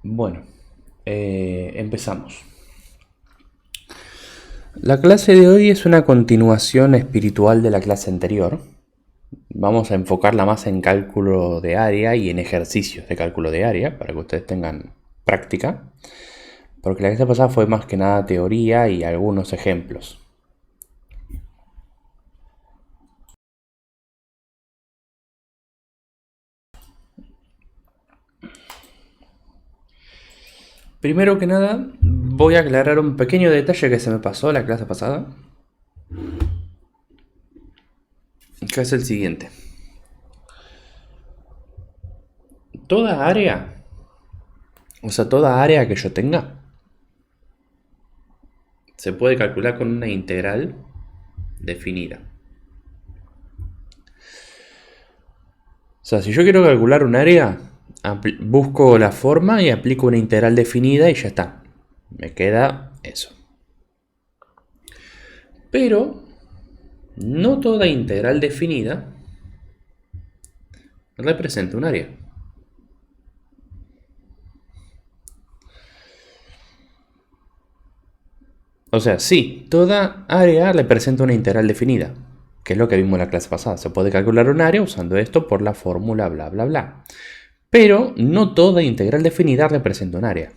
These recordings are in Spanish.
Bueno, empezamos. La clase de hoy es una continuación espiritual de la clase anterior. Vamos a enfocarla más en cálculo de área y en ejercicios de cálculo de área para que ustedes tengan práctica. Porque la clase pasada fue más que nada teoría y algunos ejemplos. Primero que nada, voy a aclarar un pequeño detalle que se me pasó la clase pasada, que es el siguiente. Toda área, toda área que yo tenga, se puede calcular con una integral definida. O sea, si yo quiero calcular un área, busco la forma y aplico una integral definida y ya está. Me queda eso. Pero no toda integral definida representa un área. O sea, sí, toda área representa una integral definida, que es lo que vimos en la clase pasada. Se puede calcular un área usando esto por la fórmula bla bla bla. Pero no toda integral definida representa un área.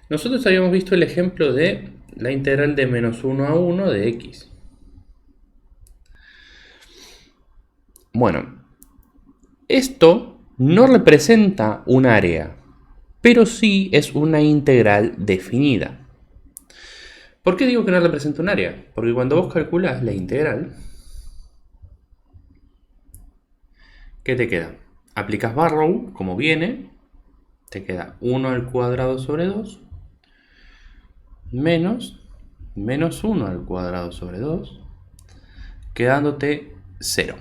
Nosotros habíamos visto el ejemplo de la integral de menos 1 a 1 de x. Bueno, esto no representa un área, pero sí es una integral definida. ¿Por qué digo que no representa un área? Porque cuando vos calculas la integral, ¿qué te queda? Aplicas Barrow, como viene, te queda 1 al cuadrado sobre 2 menos 1 al cuadrado sobre 2, quedándote 0.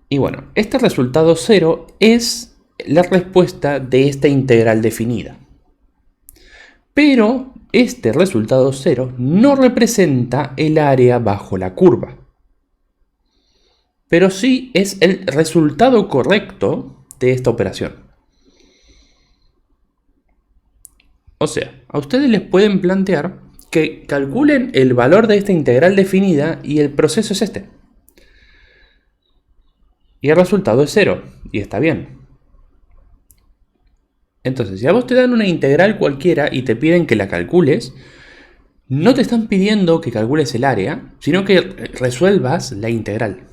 Y bueno, este resultado 0 es la respuesta de esta integral definida. Pero este resultado 0 no representa el área bajo la curva. Pero sí es el resultado correcto de esta operación. O sea, a ustedes les pueden plantear que calculen el valor de esta integral definida y el proceso es este. Y el resultado es 0, y está bien. Entonces, si a vos te dan una integral cualquiera y te piden que la calcules, no te están pidiendo que calcules el área, sino que resuelvas la integral.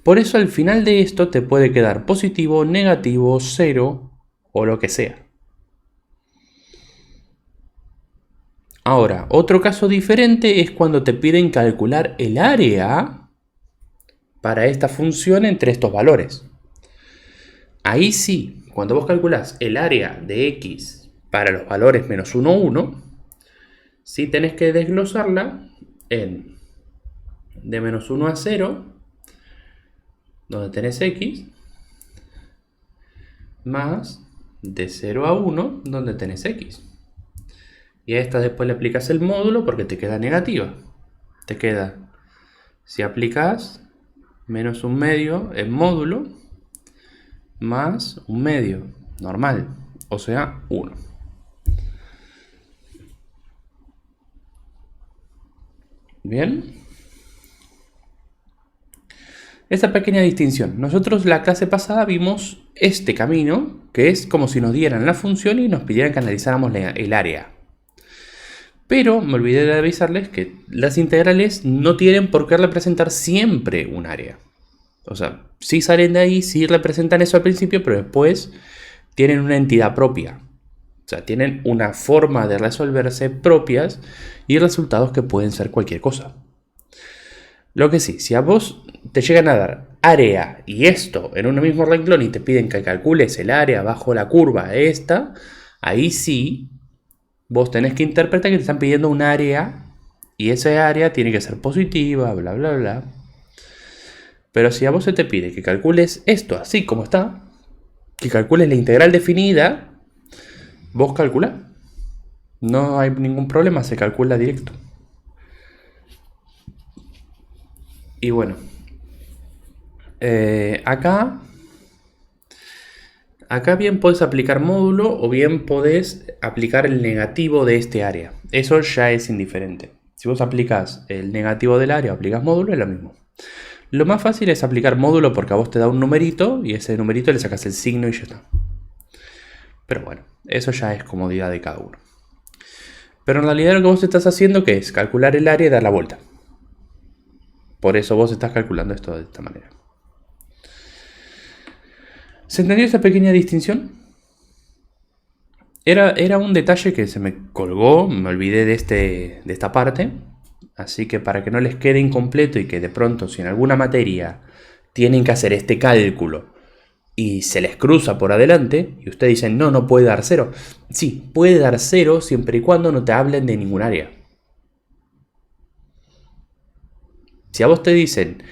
Por eso al final de esto te puede quedar positivo, negativo, 0 o lo que sea. Ahora, otro caso diferente es cuando te piden calcular el área para esta función entre estos valores. Ahí sí, cuando vos calculás el área de x para los valores menos 1, 1, sí tenés que desglosarla en de menos 1 a 0, donde tenés x, más de 0 a 1, donde tenés x. Y a esta después le aplicas el módulo porque te queda negativa. Te queda, si aplicas menos un medio en módulo, más un medio normal, o sea, 1. Bien. Esta pequeña distinción. Nosotros la clase pasada vimos este camino, que es como si nos dieran la función y nos pidieran que analizáramos el área. Pero me olvidé de avisarles que las integrales no tienen por qué representar siempre un área. O sea, sí salen de ahí, sí representan eso al principio, pero después tienen una entidad propia. O sea, tienen una forma de resolverse propias y resultados que pueden ser cualquier cosa. Lo que sí, si a vos te llegan a dar área y esto en un mismo renglón y te piden que calcules el área bajo la curva esta, ahí sí vos tenés que interpretar que te están pidiendo un área y esa área tiene que ser positiva, bla, bla, bla. Pero si a vos se te pide que calcules esto así como está, que calcules la integral definida, vos calculá. No hay ningún problema, se calcula directo. Y bueno, acá Acá bien podés aplicar módulo o bien podés aplicar el negativo de este área. Eso ya es indiferente. Si vos aplicás el negativo del área o aplicás módulo, es lo mismo. Lo más fácil es aplicar módulo porque a vos te da un numerito y ese numerito le sacas el signo y ya está. Pero bueno, eso ya es comodidad de cada uno. Pero en realidad lo que vos estás haciendo ¿qué es? Calcular el área y dar la vuelta. Por eso vos estás calculando esto de esta manera. ¿Se entendió esa pequeña distinción? Era un detalle que se me colgó, me olvidé de esta parte. Así que para que no les quede incompleto y que de pronto si en alguna materia tienen que hacer este cálculo y se les cruza por adelante y ustedes dicen no, no puede dar cero. Sí, puede dar cero siempre y cuando no te hablen de ningún área. Si a vos te dicen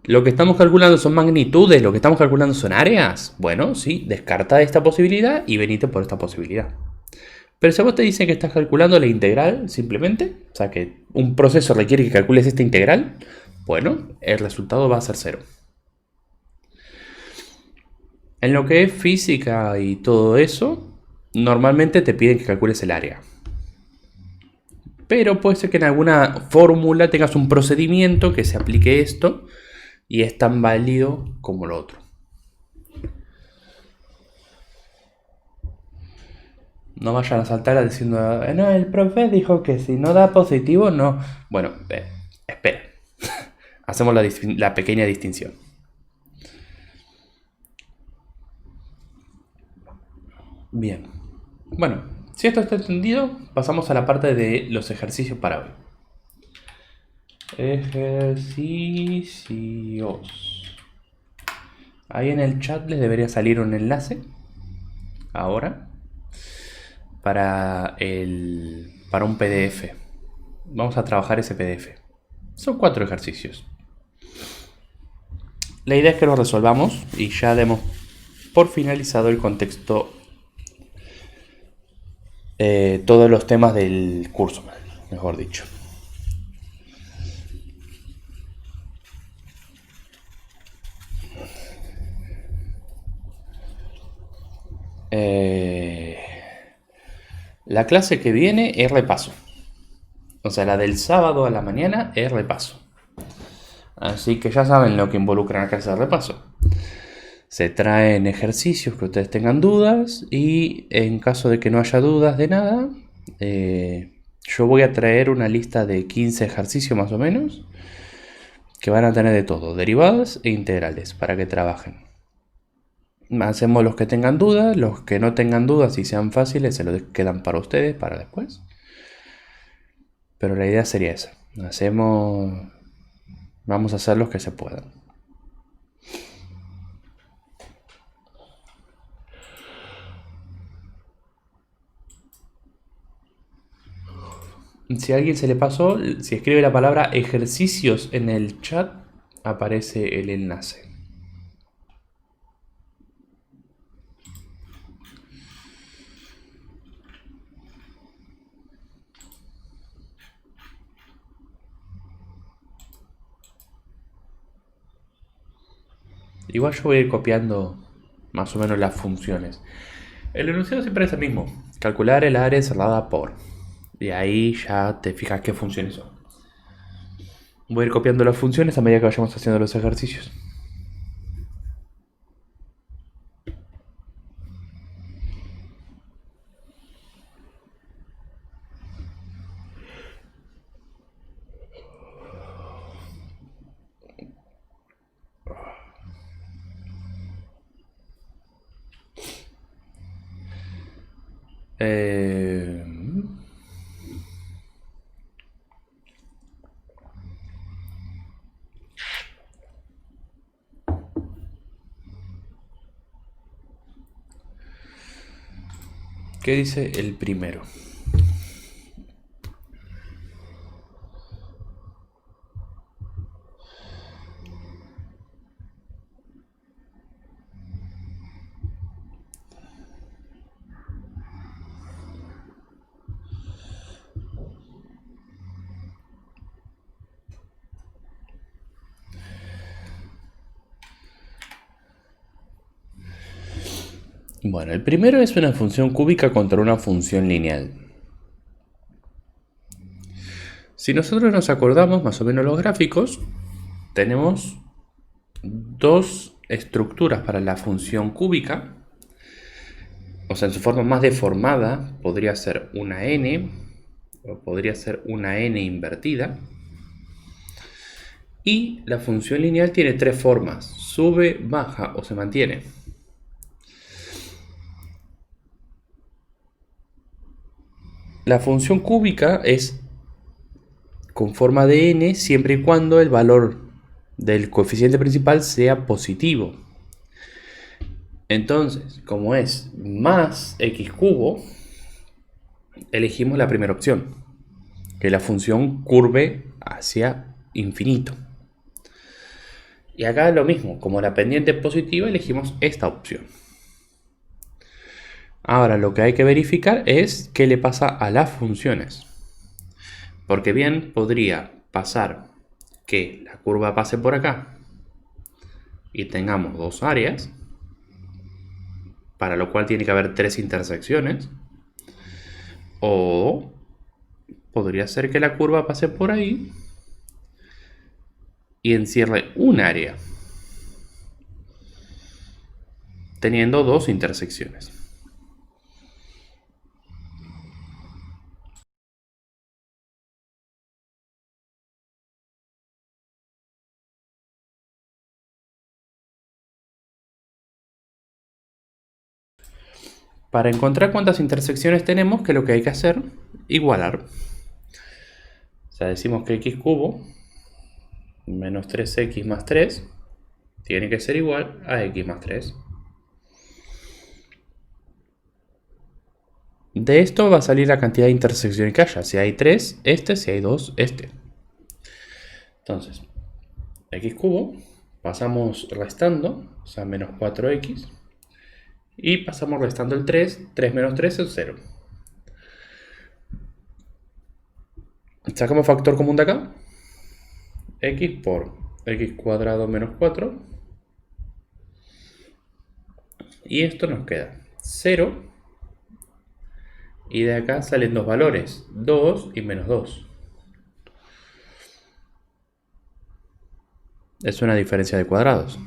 lo que estamos calculando son magnitudes, lo que estamos calculando son áreas, bueno, sí, descarta esta posibilidad y venite por esta posibilidad. Pero si a vos te dicen que estás calculando la integral simplemente, o sea que un proceso requiere que calcules esta integral, bueno, el resultado va a ser cero. En lo que es física y todo eso, normalmente te piden que calcules el área. Pero puede ser que en alguna fórmula tengas un procedimiento que se aplique esto y es tan válido como lo otro. No vayan a saltar diciendo, no, el profe dijo que si no da positivo, no. Bueno, espera. Hacemos la pequeña distinción. Bien. Bueno, si esto está entendido, pasamos a la parte de los ejercicios para hoy. Ejercicios. Ahí en el chat les debería salir un enlace. Ahora. Para un PDF. Vamos a trabajar ese PDF. Son 4 ejercicios. La idea es que lo resolvamos y ya demos por finalizado el contexto, todos los temas del curso, mejor dicho. La clase que viene es repaso. O sea, la del sábado a la mañana es repaso. Así que ya saben lo que involucra la clase de repaso. Se traen ejercicios que ustedes tengan dudas y en caso de que no haya dudas de nada, yo voy a traer una lista de 15 ejercicios más o menos que van a tener de todo, derivadas e integrales, para que trabajen. Hacemos los que tengan dudas, los que no tengan dudas y sean fáciles se los quedan para ustedes, para después. Pero la idea sería esa. Vamos a hacer los que se puedan. Si a alguien se le pasó, si escribe la palabra ejercicios en el chat, aparece el enlace. Igual yo voy a ir copiando más o menos las funciones. El enunciado siempre es el mismo. Calcular el área encerrada por. Y ahí ya te fijas qué funciones son. Voy a ir copiando las funciones a medida que vayamos haciendo los ejercicios. ¿Qué dice el primero? Bueno, el primero es una función cúbica contra una función lineal. Si nosotros nos acordamos más o menos los gráficos, tenemos dos estructuras para la función cúbica. O sea, en su forma más deformada podría ser una n, o podría ser una n invertida. Y la función lineal tiene tres formas: sube, baja o se mantiene. La función cúbica es con forma de n siempre y cuando el valor del coeficiente principal sea positivo. Entonces, como es más x cubo, elegimos la primera opción, que la función curve hacia infinito. Y acá lo mismo, como la pendiente es positiva, elegimos esta opción. Ahora lo que hay que verificar es qué le pasa a las funciones. Porque bien podría pasar que la curva pase por acá y tengamos dos áreas, para lo cual tiene que haber tres intersecciones. O podría ser que la curva pase por ahí y encierre un área, teniendo dos intersecciones. Para encontrar cuántas intersecciones tenemos, que lo que hay que hacer, igualar. O sea, decimos que x cubo menos 3x más 3 tiene que ser igual a x más 3. De esto va a salir la cantidad de intersecciones que haya. Si hay 3, este; si hay 2, este. Entonces, x cubo, pasamos restando, o sea, menos 4x. Y pasamos restando el 3. 3 menos 3 es 0. Sacamos factor común de acá. X por x cuadrado menos 4. Y esto nos queda 0. Y de acá salen dos valores, 2 y menos 2. Es una diferencia de cuadrados.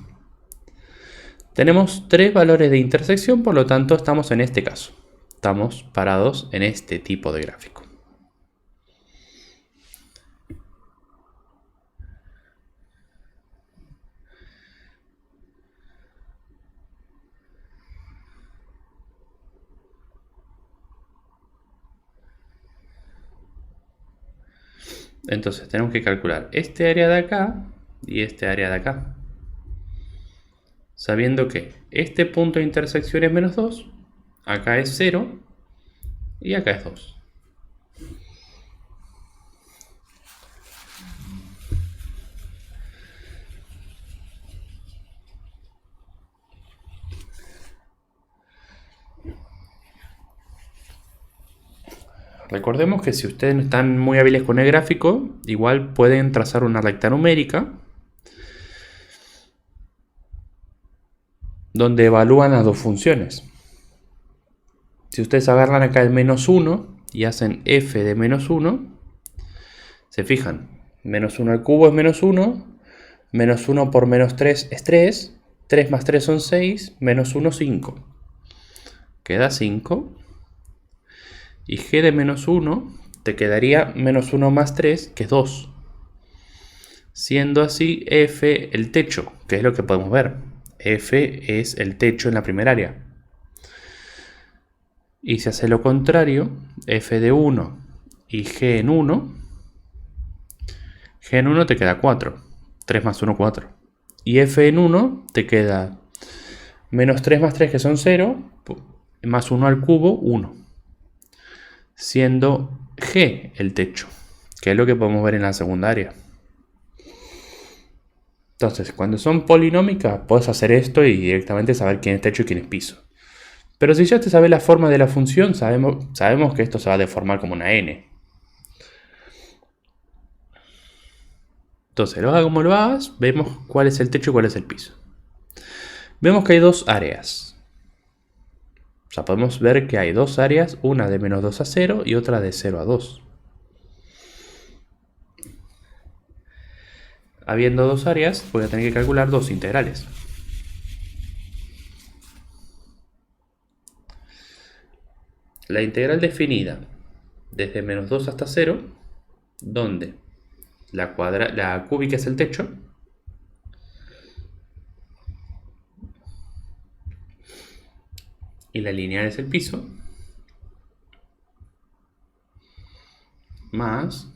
Tenemos tres valores de intersección, por lo tanto estamos en este caso. Estamos parados en este tipo de gráfico. Entonces tenemos que calcular este área de acá y este área de acá, sabiendo que este punto de intersección es menos 2, acá es 0 y acá es 2. Recordemos que si ustedes no están muy hábiles con el gráfico, igual pueden trazar una recta numérica donde evalúan las dos funciones. Si ustedes agarran acá el menos 1 y hacen f de menos 1, se fijan, menos 1 al cubo es menos 1, menos 1 por menos 3 es 3, 3 más 3 son 6, menos 1, 5. Queda 5. Y g de menos 1 te quedaría menos 1 más 3, que es 2. Siendo así f el techo, que es lo que podemos ver. F es el techo en la primera área. Y si hace lo contrario, f de 1 y g en 1, g en 1 te queda 4. 3 más 1, 4. Y f en 1 te queda menos 3 más 3, que son 0, más 1 al cubo, 1. Siendo g el techo, que es lo que podemos ver en la segunda área. Entonces, cuando son polinómicas, puedes hacer esto y directamente saber quién es techo y quién es piso. Pero si ya te sabes la forma de la función, sabemos que esto se va a deformar como una n. Entonces, lo hagas como lo hagas, vemos cuál es el techo y cuál es el piso. Vemos que hay dos áreas. sea, podemos ver que hay dos áreas, una de menos 2 a 0 y otra de 0 a 2. Habiendo dos áreas, voy a tener que calcular dos integrales. La integral definida desde menos 2 hasta 0, donde la cúbica es el techo, y la lineal es el piso, más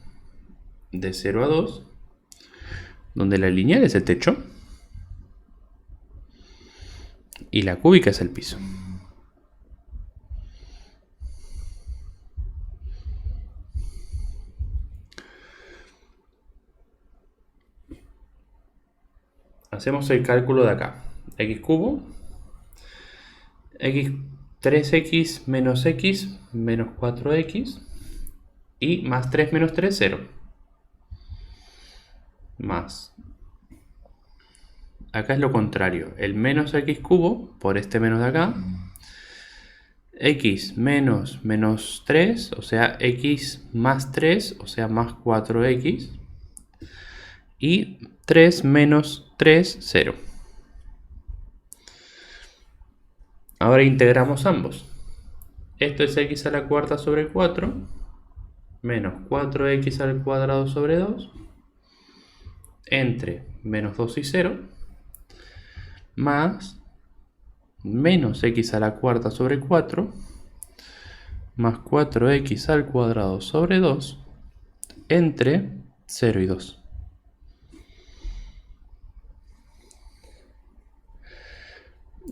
de 0 a 2, donde la lineal es el techo y la cúbica es el piso. Hacemos el cálculo de acá. X cubo, x 3x menos x menos 4x y más 3 menos 3, 0. Más. Acá es lo contrario. El menos x cubo por este menos de acá. X menos menos 3, o sea, x más 3, o sea, más 4x. Y 3 menos 3, 0. Ahora integramos ambos. Esto es x a la cuarta sobre 4 menos 4x al cuadrado sobre 2 entre menos 2 y 0 más menos x a la cuarta sobre 4 más 4x al cuadrado sobre 2 entre 0 y 2.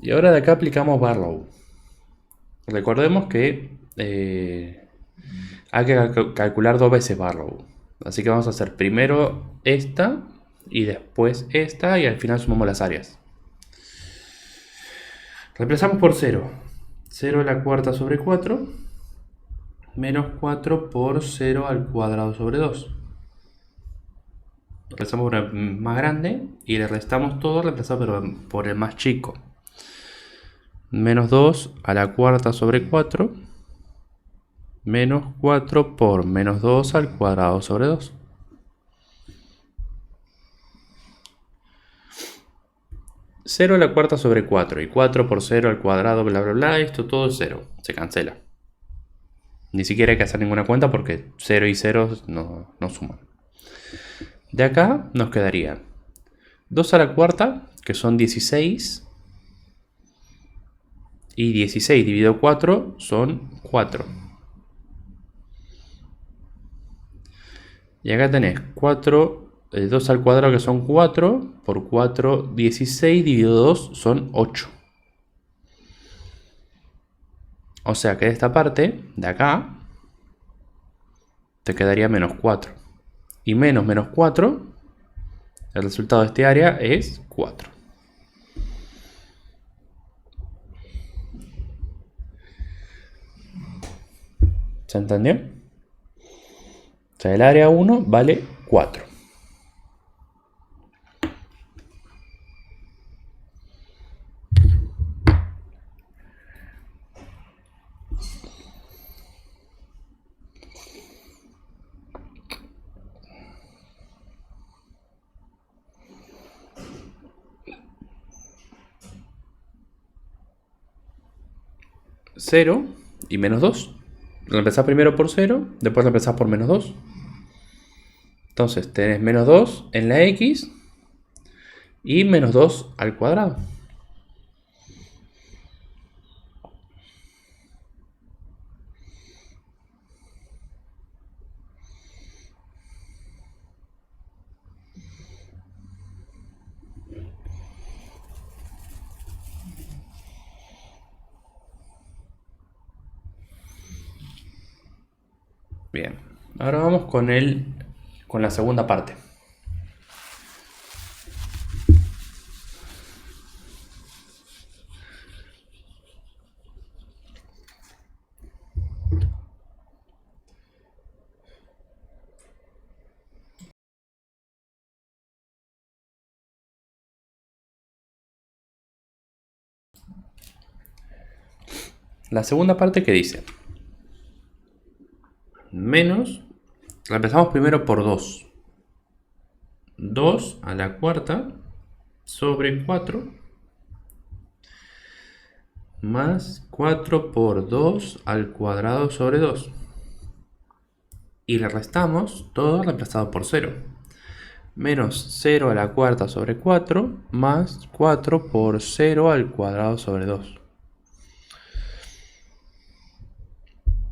Y ahora de acá aplicamos Barlow. Recordemos que hay que calcular dos veces Barlow. Así que vamos a hacer primero esta y después esta y al final sumamos las áreas. Reemplazamos por 0. 0 a la cuarta sobre 4 menos 4 por 0 al cuadrado sobre 2. Reemplazamos por el más grande y le restamos todo reemplazado por el más chico. Menos 2 a la cuarta sobre 4 menos 4 por menos 2 al cuadrado sobre 2. Cero a la cuarta sobre 4 y 4 por 0 al cuadrado, bla bla bla, esto todo es 0, se cancela. Ni siquiera hay que hacer ninguna cuenta porque 0 y 0 no suman. De acá nos quedaría 2 a la cuarta, que son 16, y 16 dividido 4 son 4. Y acá tenés 2 al cuadrado, que son 4, por 4, 16 dividido 2 son 8. O sea que de esta parte, de acá, te quedaría menos 4. Y menos menos 4, el resultado de este área es 4. ¿Se entendió? O sea, el área 1 vale 4. Cero y menos 2. Reemplazás primero por 0, después reemplazás por menos 2. Entonces tenés menos 2 en la x y menos 2 al cuadrado. Bien, ahora vamos con la segunda parte. La segunda parte que dice menos, la empezamos primero por 2. 2 a la cuarta sobre 4 más 4 por 2 al cuadrado sobre 2. Y le restamos todo reemplazado por 0. Menos 0 a la cuarta sobre 4 más 4 por 0 al cuadrado sobre 2.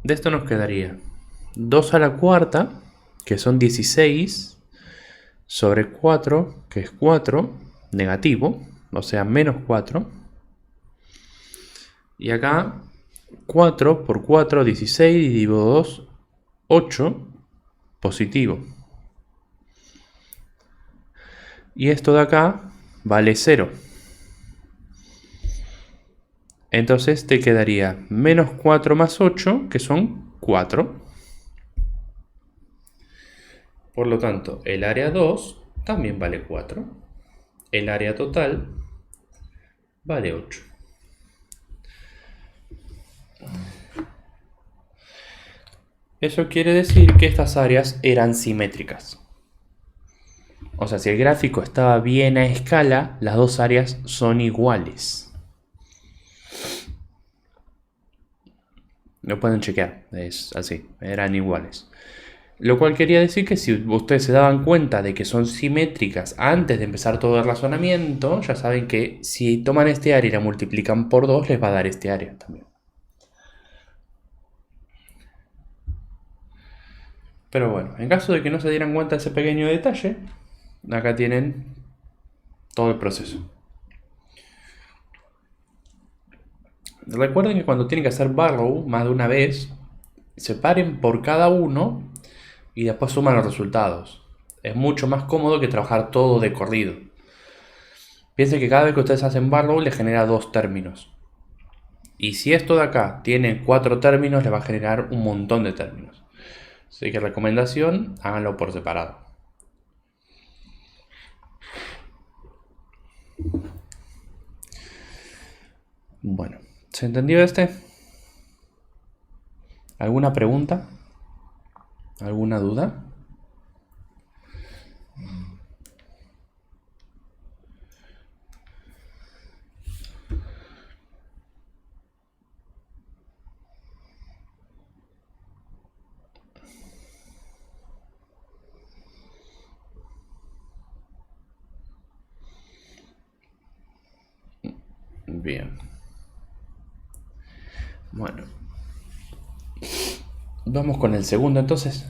De esto nos quedaría 2 a la cuarta, que son 16, sobre 4, que es 4, negativo, o sea, menos 4. Y acá 4 por 4, 16, dividido 2, 8, positivo. Y esto de acá vale 0. Entonces te quedaría menos 4 más 8, que son 4. Por lo tanto, el área 2 también vale 4. El área total vale 8. Eso quiere decir que estas áreas eran simétricas. O sea, si el gráfico estaba bien a escala, las dos áreas son iguales. Lo pueden chequear, es así, eran iguales. Lo cual quería decir que si ustedes se daban cuenta de que son simétricas antes de empezar todo el razonamiento, ya saben que si toman este área y la multiplican por 2, les va a dar este área también. Pero bueno, en caso de que no se dieran cuenta de ese pequeño detalle, acá tienen todo el proceso. Recuerden que cuando tienen que hacer borrow más de una vez, separen por cada uno y después suman los resultados. Es mucho más cómodo que trabajar todo de corrido. Piensen que cada vez que ustedes hacen borrow les genera 2 términos. Y si esto de acá tiene 4 términos, les va a generar un montón de términos. Así que recomendación, háganlo por separado. Bueno, ¿se entendió este? ¿Alguna pregunta? ¿Alguna duda? Bien. Bueno. Vamos con el segundo entonces.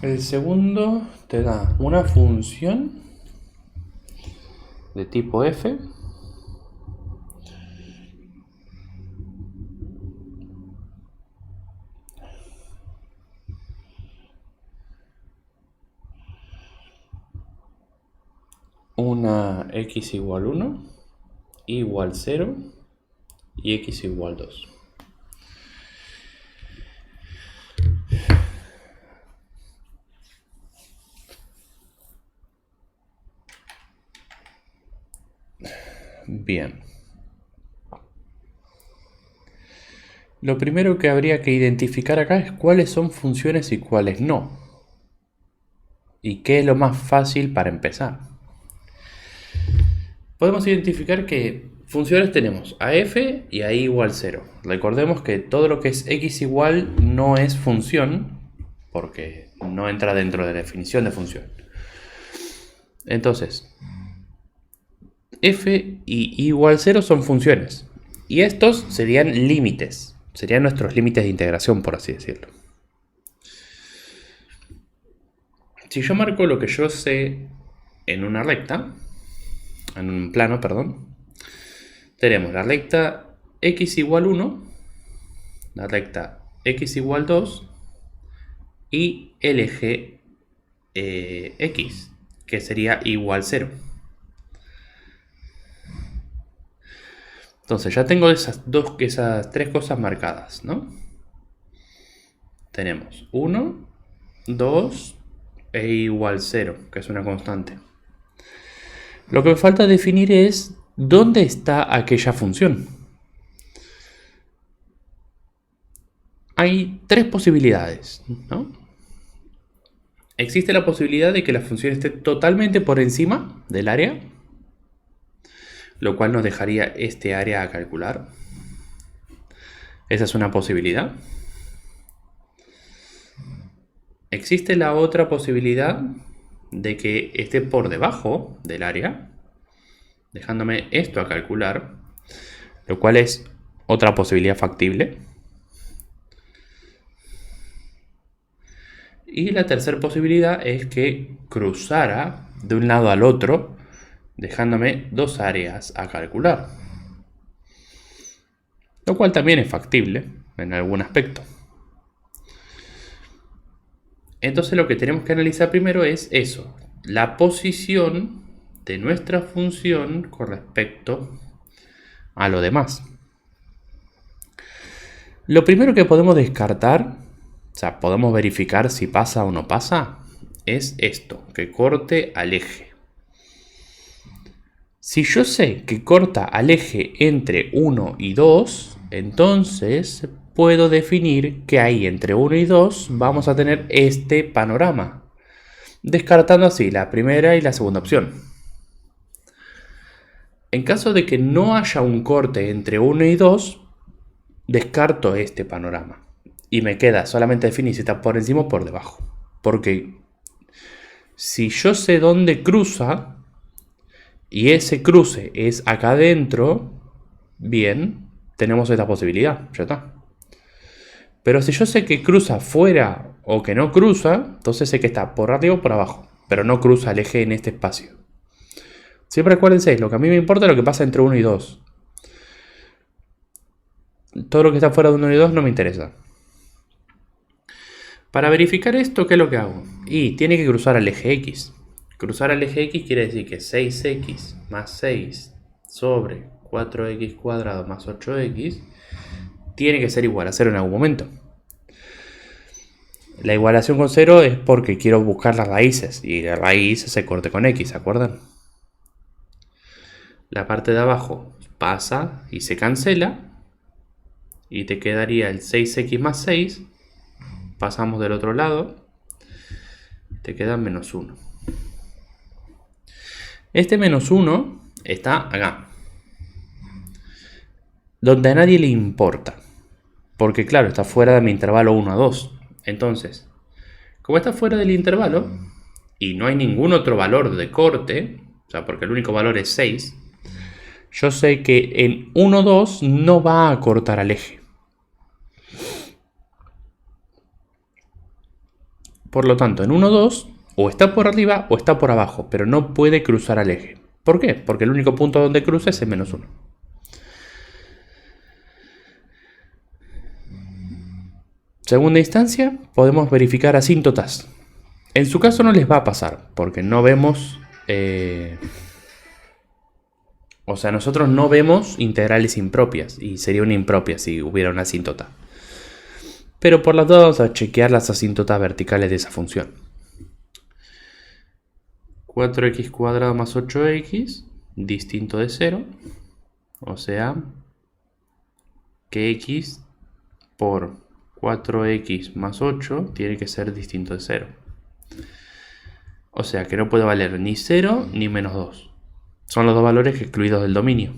El segundo te da una función de tipo f una x igual 1, y igual 0 y x igual 2. Bien. Lo primero que habría que identificar acá es cuáles son funciones y cuáles no. Y qué es lo más fácil para empezar. Podemos identificar que funciones tenemos a f y a y igual 0. Recordemos que todo lo que es x igual no es función, porque no entra dentro de la definición de función. Entonces, f y y igual 0 son funciones. Y estos serían límites. Serían nuestros límites de integración, por así decirlo. Si yo marco lo que yo sé en una recta, en un plano, perdón, tenemos la recta x igual 1, la recta x igual 2 y el eje x, que sería igual 0. Entonces ya tengo esas tres cosas marcadas, ¿no? Tenemos 1, 2 e igual 0, que es una constante. Lo que me falta definir es dónde está aquella función. Hay tres posibilidades, ¿no? Existe la posibilidad de que la función esté totalmente por encima del área, lo cual nos dejaría este área a calcular. Esa es una posibilidad. Existe la otra posibilidad de que esté por debajo del área, dejándome esto a calcular, lo cual es otra posibilidad factible. Y la tercera posibilidad es que cruzara de un lado al otro, dejándome dos áreas a calcular, lo cual también es factible en algún aspecto. Entonces lo que tenemos que analizar primero es eso, la posición de nuestra función con respecto a lo demás. Lo primero que podemos descartar, o sea, podemos verificar si pasa o no pasa, es esto, que corte al eje. Si yo sé que corta al eje entre 1 y 2, entonces puedo definir que ahí entre 1 y 2 vamos a tener este panorama, descartando así la primera y la segunda opción. En caso de que no haya un corte entre 1 y 2, descarto este panorama y me queda solamente definir si está por encima o por debajo. Porque si yo sé dónde cruza y ese cruce es acá adentro, bien, tenemos esta posibilidad, ya está. Pero si yo sé que cruza fuera o que no cruza, entonces sé que está por arriba o por abajo, pero no cruza el eje en este espacio. Siempre acuérdense, lo que a mí me importa es lo que pasa entre 1 y 2. Todo lo que está fuera de 1 y 2 no me interesa. Para verificar esto, ¿qué es lo que hago? Y tiene que cruzar al eje X. Cruzar al eje X quiere decir que 6x más 6 sobre 4x cuadrado más 8x tiene que ser igual a 0 en algún momento. La igualación con 0 es porque quiero buscar las raíces y la raíz se corte con x, ¿se acuerdan? La parte de abajo pasa y se cancela y te quedaría el 6x más 6. Pasamos del otro lado, te queda menos 1. Este menos 1 está acá, donde a nadie le importa, porque claro, está fuera de mi intervalo 1 a 2. Entonces, como está fuera del intervalo y no hay ningún otro valor de corte, o sea, porque el único valor es 6, yo sé que en 1, 2 no va a cortar al eje. Por lo tanto, en 1, 2 o está por arriba o está por abajo, pero no puede cruzar al eje. ¿Por qué? Porque el único punto donde cruza es el menos 1. Segunda instancia, podemos verificar asíntotas. En su caso no les va a pasar, porque no vemos... o sea, nosotros no vemos integrales impropias, y sería una impropia si hubiera una asíntota. Pero por las dudas vamos a chequear las asíntotas verticales de esa función. 4x cuadrado más 8x distinto de 0. O sea, que x por 4x más 8 tiene que ser distinto de 0. O sea que no puede valer ni 0 ni menos 2. Son los dos valores excluidos del dominio.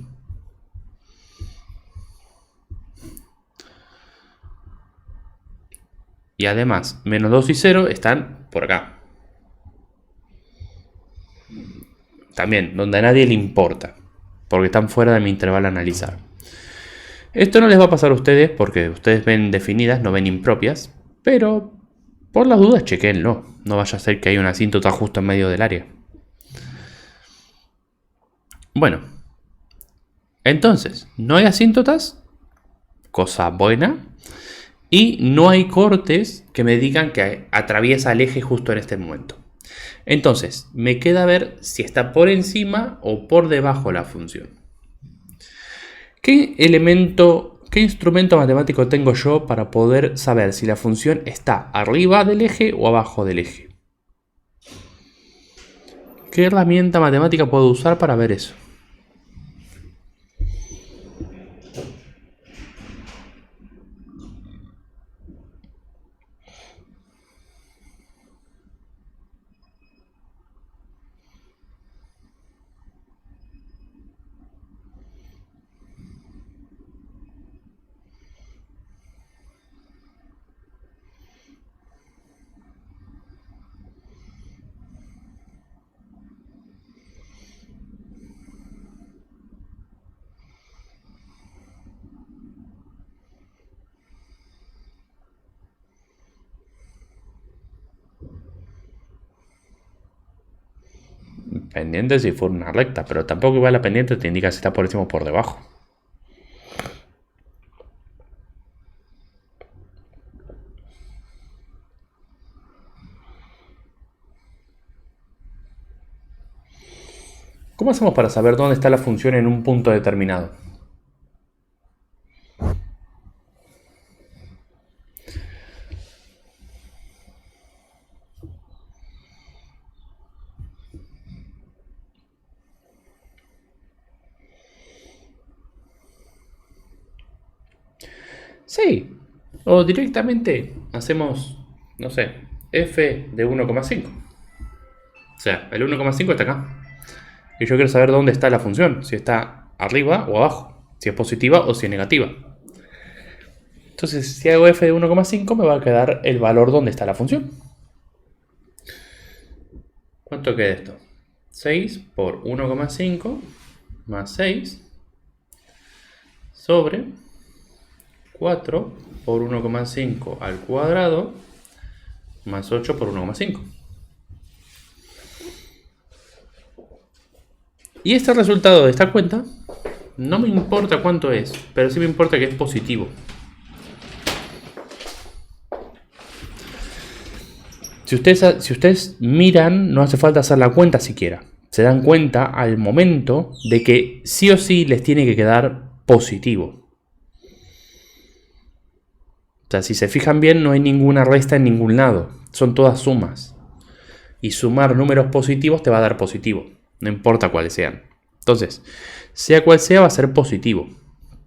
Y además, menos 2 y 0 están por acá. También, donde a nadie le importa, porque están fuera de mi intervalo a analizar. Esto no les va a pasar a ustedes porque ustedes ven definidas, no ven impropias, pero por las dudas chequenlo. No vaya a ser que haya una asíntota justo en medio del área. Bueno, entonces, no hay asíntotas, cosa buena, y no hay cortes que me digan que atraviesa el eje justo en este momento. Entonces, me queda ver si está por encima o por debajo la función. ¿Qué instrumento matemático tengo yo para poder saber si la función está arriba del eje o abajo del eje? ¿Qué herramienta matemática puedo usar para ver eso? Pendiente si fuera una recta, pero tampoco igual la pendiente te indica si está por encima o por debajo. ¿Cómo hacemos para saber dónde está la función en un punto determinado? Sí, o directamente hacemos, no sé, f de 1,5. O sea, el 1,5 está acá. Y yo quiero saber dónde está la función, si está arriba o abajo, si es positiva o si es negativa. Entonces, si hago f de 1,5 me va a quedar el valor donde está la función. ¿Cuánto queda esto? 6 por 1,5 más 6 sobre 4 por 1,5 al cuadrado más 8 por 1,5. Y este resultado de esta cuenta no me importa cuánto es, pero sí me importa que es positivo. Si ustedes miran, no hace falta hacer la cuenta siquiera. Se dan cuenta al momento de que sí o sí les tiene que quedar positivo. O sea, si se fijan bien, no hay ninguna resta en ningún lado. Son todas sumas. Y sumar números positivos te va a dar positivo. No importa cuáles sean. Entonces, sea cual sea, va a ser positivo.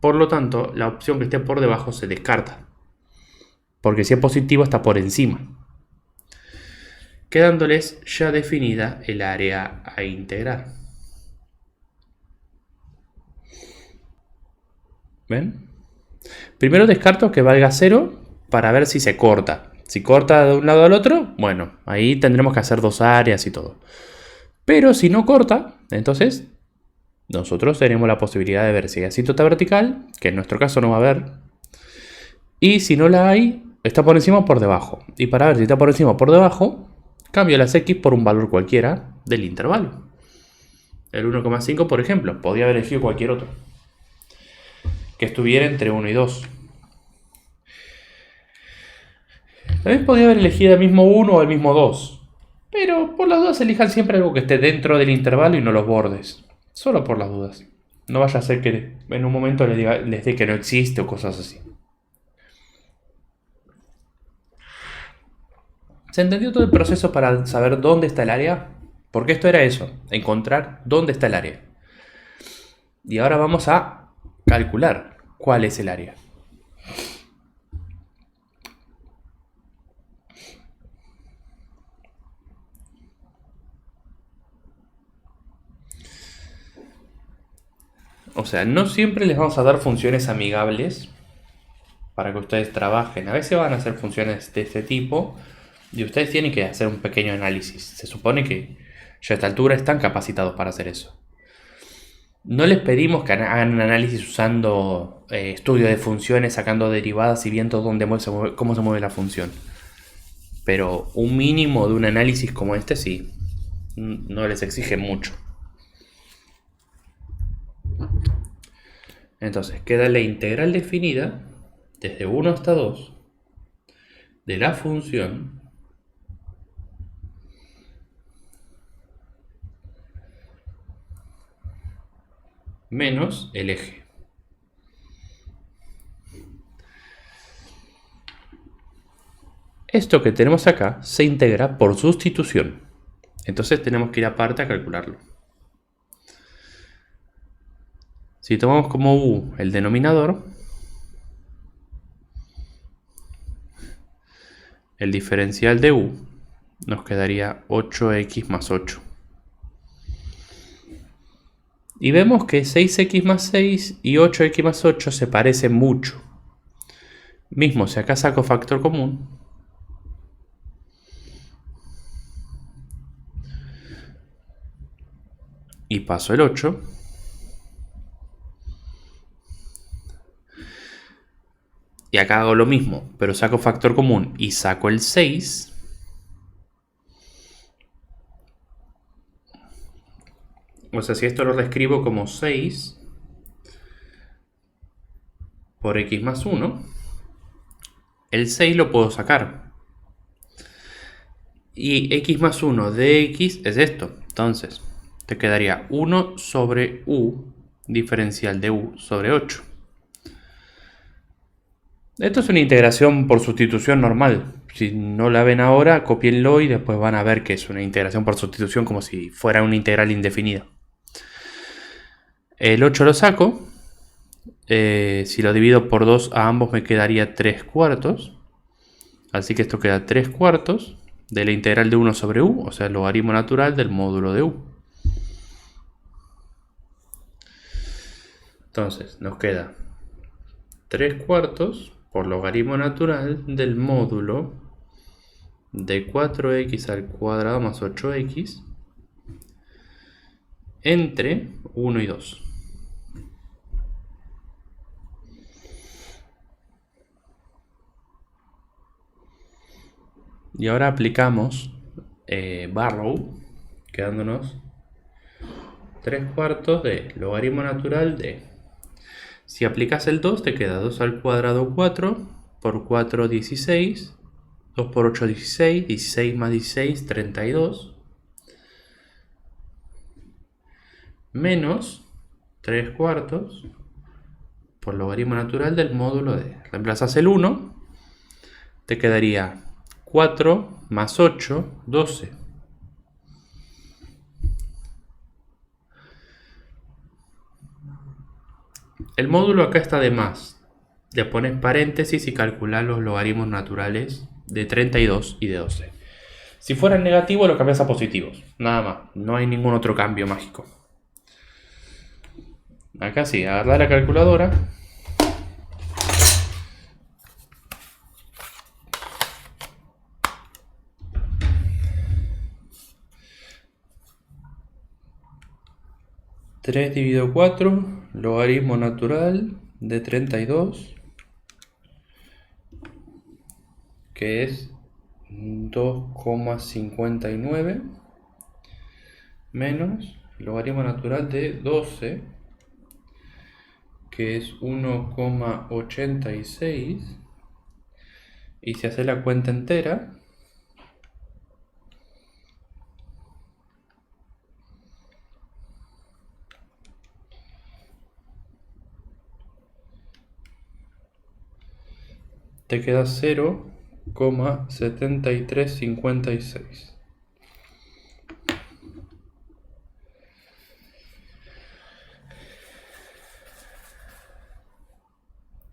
Por lo tanto, la opción que esté por debajo se descarta. Porque si es positivo, está por encima. Quedándoles ya definida el área a integrar. ¿Ven? Primero descarto que valga 0 para ver si se corta. Si corta de un lado al otro, bueno, ahí tendremos que hacer dos áreas y todo. Pero si no corta, entonces nosotros tenemos la posibilidad de ver si hay asíntota vertical, que en nuestro caso no va a haber. Y si no la hay, está por encima o por debajo. Y para ver si está por encima o por debajo, cambio las x por un valor cualquiera del intervalo. El 1,5, por ejemplo, podía haber elegido cualquier otro que estuviera entre 1 y 2. También podía haber elegido el mismo 1 o el mismo 2. Pero por las dudas elijan siempre algo que esté dentro del intervalo y no los bordes. Solo por las dudas. No vaya a ser que en un momento les dé que no existe o cosas así. ¿Se entendió todo el proceso para saber dónde está el área? Porque esto era eso, encontrar dónde está el área. Y ahora vamos a calcular cuál es el área. O sea, no siempre les vamos a dar funciones amigables para que ustedes trabajen. A veces van a hacer funciones de este tipo y ustedes tienen que hacer un pequeño análisis. Se supone que ya a esta altura están capacitados para hacer eso. No les pedimos que hagan un análisis usando estudio de funciones, sacando derivadas y viendo cómo se mueve la función. Pero un mínimo de un análisis como este sí, no les exige mucho. Entonces queda la integral definida desde 1 hasta 2 de la función menos el eje. Esto que tenemos acá se integra por sustitución. Entonces tenemos que ir aparte a calcularlo. Si tomamos como u el denominador, el diferencial de u nos quedaría 8x más 8. Y vemos que 6x más 6 y 8x más 8 se parecen mucho. Mismo, si acá saco factor común, y paso el 8, y acá hago lo mismo, pero saco factor común y saco el 6, o sea, si esto lo reescribo como 6 por x más 1, el 6 lo puedo sacar. Y x más 1 de x es esto. Entonces, te quedaría 1 sobre u, diferencial de u sobre 8. Esto es una integración por sustitución normal. Si no la ven ahora, copienlo y después van a ver que es una integración por sustitución como si fuera una integral indefinida. El 8 lo saco. Si lo divido por 2 a ambos me quedaría 3 cuartos. Así que esto queda 3 cuartos de la integral de 1 sobre u, o sea, el logaritmo natural del módulo de u. Entonces, nos queda 3 cuartos por logaritmo natural del módulo de 4x al cuadrado más 8x entre 1 y 2. Y ahora aplicamos Barrow, quedándonos 3 cuartos de logaritmo natural de... Si aplicas el 2 te queda 2 al cuadrado 4, por 4 16, 2 por 8 16, 16 más 16 32, menos 3 cuartos por logaritmo natural del módulo de... Reemplazas el 1, te quedaría 4 más 8, 12. El módulo acá está de más. Le pones paréntesis y calculas los logaritmos naturales de 32 y de 12. Si fueran negativos lo cambias a positivos. Nada más. No hay ningún otro cambio mágico. Acá sí, agarrar la calculadora. Tres dividido 4, logaritmo natural de 32, que es 2,59, menos logaritmo natural de 12, que es 1,86, y si haces la cuenta entera, te queda 0,7356.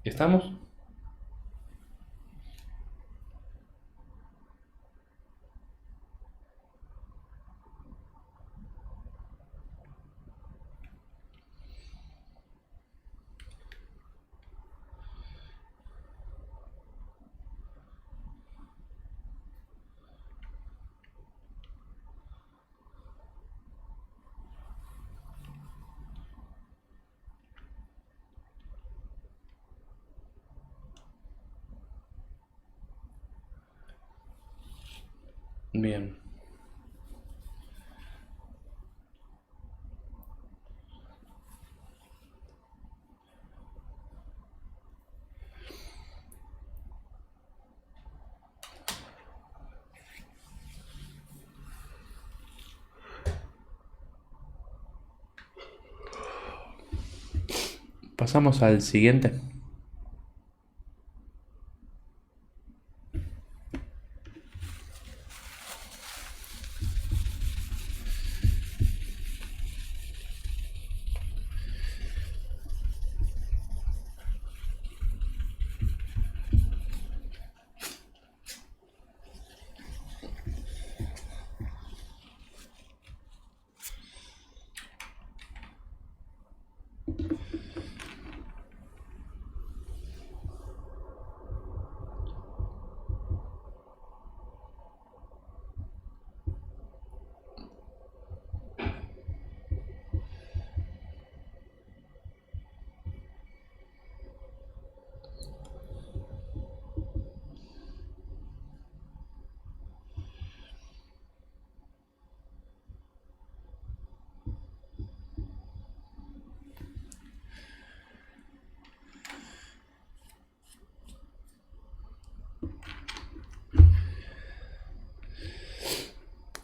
¿Estamos? Bien. Pasamos al siguiente.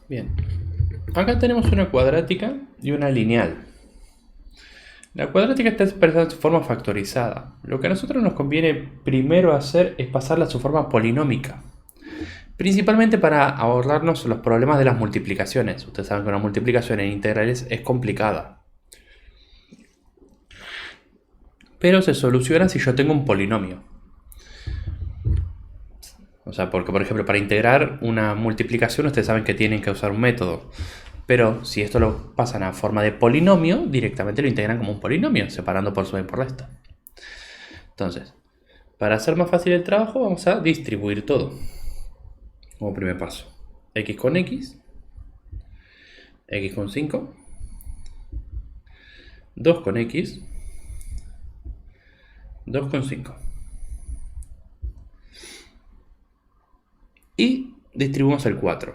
Bien, acá tenemos una cuadrática y una lineal. La cuadrática está expresada en su forma factorizada. Lo que a nosotros nos conviene primero hacer es pasarla a su forma polinómica. Principalmente para ahorrarnos los problemas de las multiplicaciones. Ustedes saben que una multiplicación en integrales es complicada. Pero se soluciona si yo tengo un polinomio. O sea, porque por ejemplo para integrar una multiplicación ustedes saben que tienen que usar un método. Pero si esto lo pasan a forma de polinomio, directamente lo integran como un polinomio, separando por suma y por resta. Entonces, para hacer más fácil el trabajo, vamos a distribuir todo. Como primer paso. X con X. X con 5. 2 con X. 2 con 5. Y distribuimos el 4.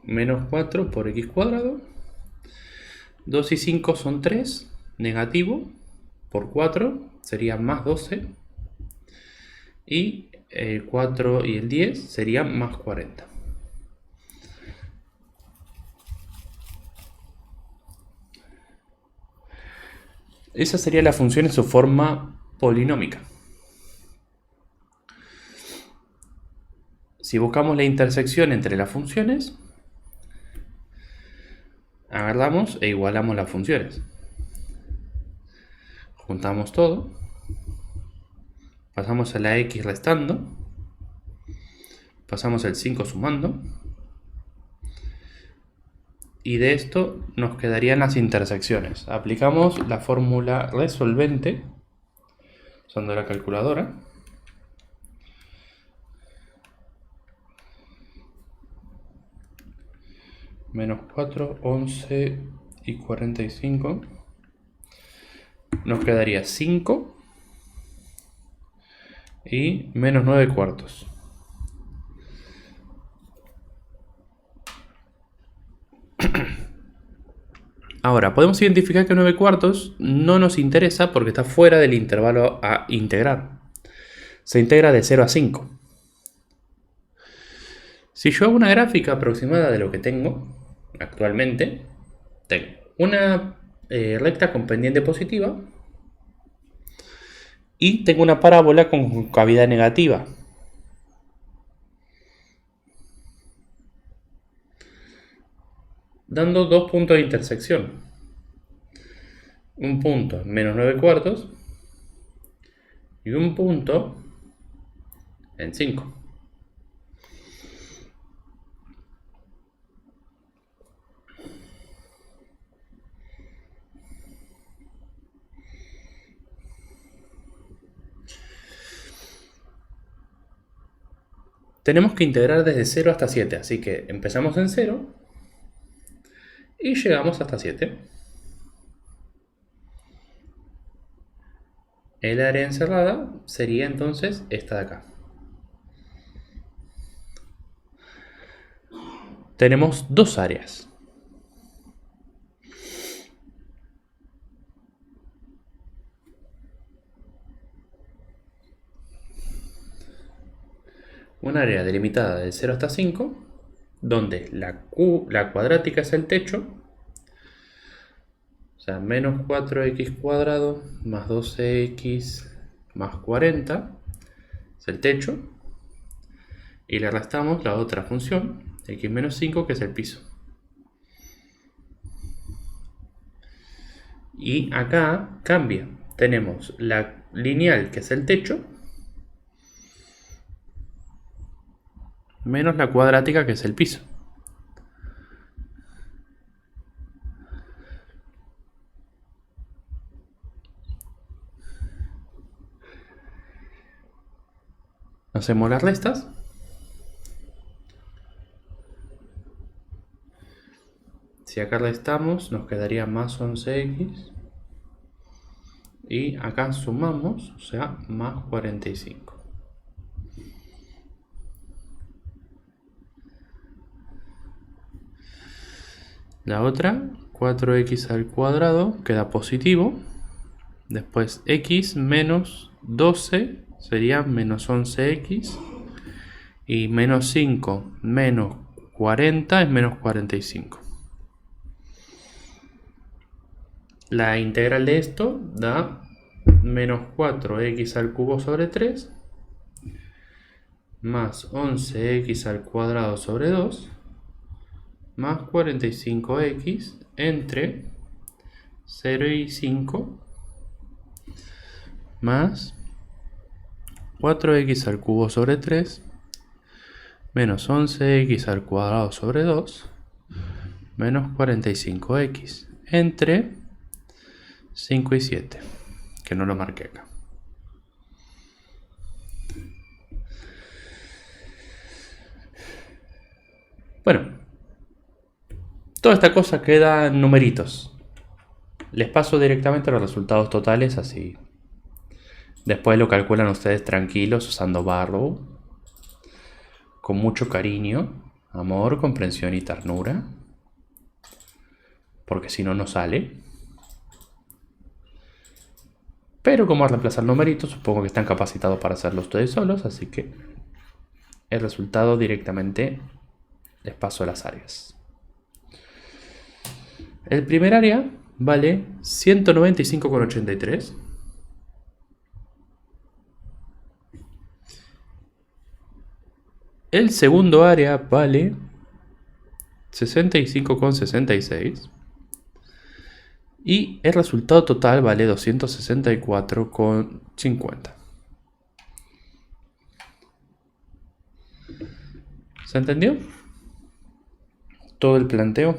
Menos 4 por X cuadrado. 2 y 5 son 3. Negativo por 4 sería más 12. Y el 4 y el 10 serían más 40. Esa sería la función en su forma polinómica. Si buscamos la intersección entre las funciones, agarramos e igualamos las funciones. Juntamos todo. Pasamos a la X restando. Pasamos el 5 sumando. Y de esto nos quedarían las intersecciones. Aplicamos la fórmula resolvente usando la calculadora. Menos 4, 11 y 45. Nos quedaría 5 y menos 9 cuartos. Ahora, podemos identificar que 9 cuartos no nos interesa porque está fuera del intervalo a integrar. Se integra de 0 a 5. Si yo hago una gráfica aproximada de lo que tengo actualmente, tengo una recta con pendiente positiva y tengo una parábola con cavidad negativa. Dando dos puntos de intersección. Un punto en menos 9 cuartos y un punto en 5. Tenemos que integrar desde 0 hasta 7, así que empezamos en 0 y llegamos hasta 7. El área encerrada sería entonces esta de acá. Tenemos dos áreas. Un área delimitada de 0 hasta 5, donde la cuadrática es el techo. sea, menos 4x cuadrado más 12x más 40 es el techo. Y le restamos la otra función, x menos 5, que es el piso. Y acá cambia. Tenemos la lineal, que es el techo, menos la cuadrática, que es el piso. Hacemos las restas. Si acá restamos, nos quedaría más 11x. Y acá sumamos, o sea, más 45. La otra, 4x al cuadrado, queda positivo. Después x menos 12 sería menos 11x. Y menos 5 menos 40 es menos 45. La integral de esto da menos 4x al cubo sobre 3 más 11x al cuadrado sobre 2 más 45x entre 0 y 5 más 4x al cubo sobre 3 menos 11x al cuadrado sobre 2 menos 45x entre 5 y 7, que no lo marqué acá. Bueno, toda esta cosa queda en numeritos. Les paso directamente los resultados totales, así después lo calculan ustedes tranquilos usando Barrow, con mucho cariño, amor, comprensión y ternura, porque si no, no sale. Pero como a reemplazar numeritos, supongo que están capacitados para hacerlo ustedes solos, así que el resultado directamente les paso las áreas. El primer área vale 195,83. El segundo área vale 65,66. Y el resultado total vale 264,50. ¿Se entendió? Todo el planteo.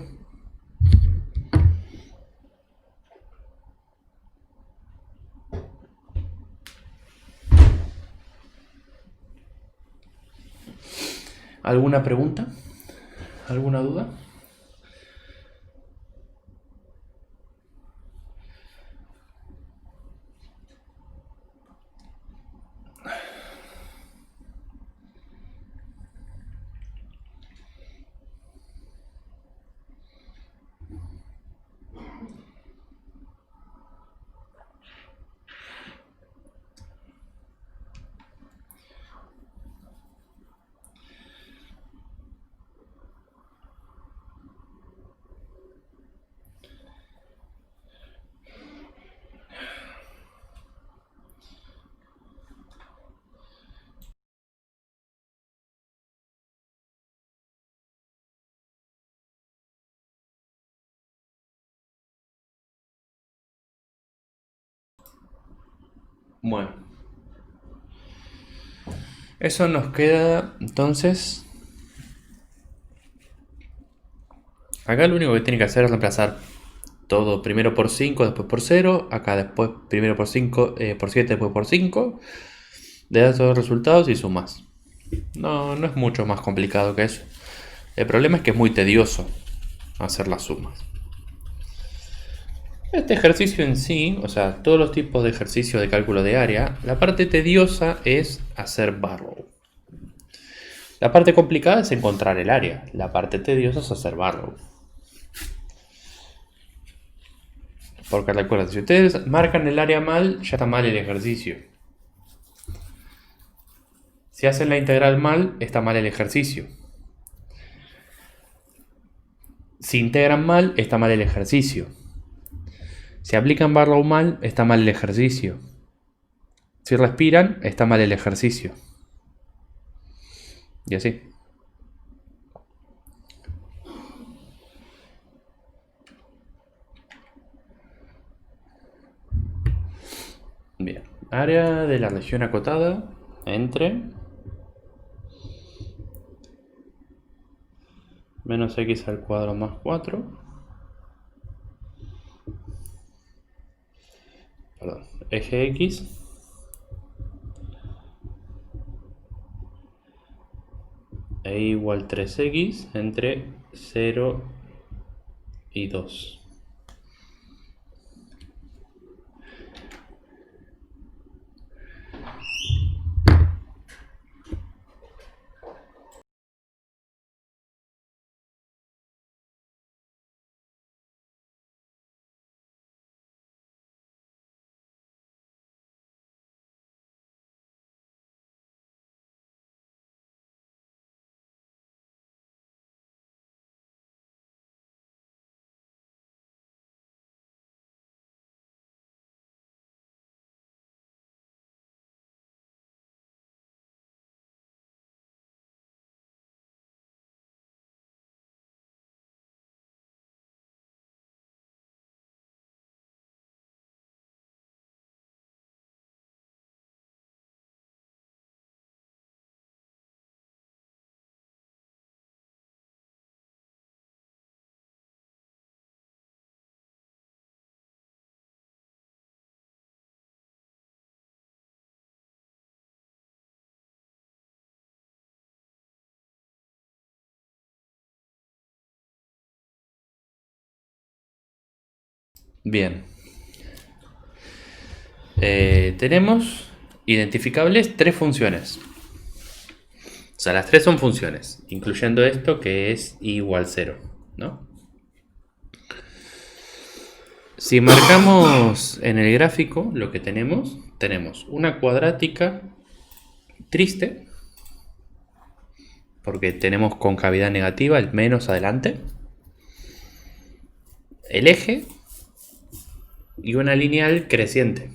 ¿Alguna pregunta? ¿Alguna duda? Bueno, eso nos queda entonces. Acá lo único que tiene que hacer es reemplazar todo primero por 5, después por 0. Acá después primero por 5, por 7, después por 5. Le das todos los resultados y sumas. No es mucho más complicado que eso. El problema es que es muy tedioso hacer las sumas. Este ejercicio en sí, o sea, todos los tipos de ejercicios de cálculo de área, la parte tediosa es hacer Barrow. La parte complicada es encontrar el área. La parte tediosa es hacer Barrow. Porque recuerden, si ustedes marcan el área mal, ya está mal el ejercicio. Si hacen la integral mal, está mal el ejercicio. Si integran mal, está mal el ejercicio. Si aplican barra o mal, está mal el ejercicio. Si respiran, está mal el ejercicio. Y así. Bien. Área de la región acotada entre menos x al cuadrado más 4. Perdón. Eje x e igual 3x entre 0 y 2. Bien. Tenemos identificables 3 funciones. O sea, las 3 son funciones, incluyendo esto que es igual 0, ¿no? Si marcamos en el gráfico lo que tenemos una cuadrática triste, porque tenemos concavidad negativa, el menos adelante, el eje y una lineal creciente.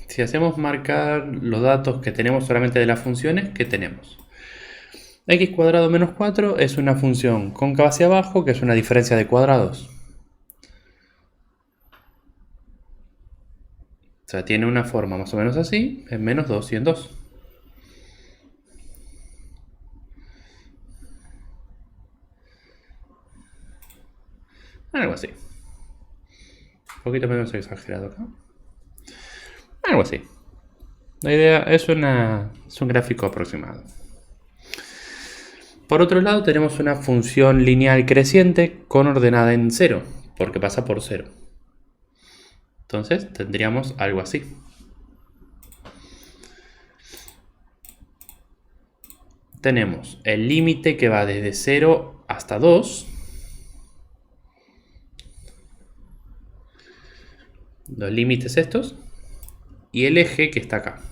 Si hacemos marcar los datos que tenemos solamente de las funciones, ¿qué tenemos? X cuadrado menos 4 es una función cóncava hacia abajo, que es una diferencia de cuadrados. O sea, tiene una forma más o menos así, en menos 2 y en 2. Algo así. Un poquito menos exagerado acá. Algo así. La idea es un gráfico aproximado. Por otro lado tenemos una función lineal creciente con ordenada en 0, porque pasa por 0. Entonces tendríamos algo así. Tenemos el límite que va desde 0 hasta 2. Los límites estos. Y el eje que está acá.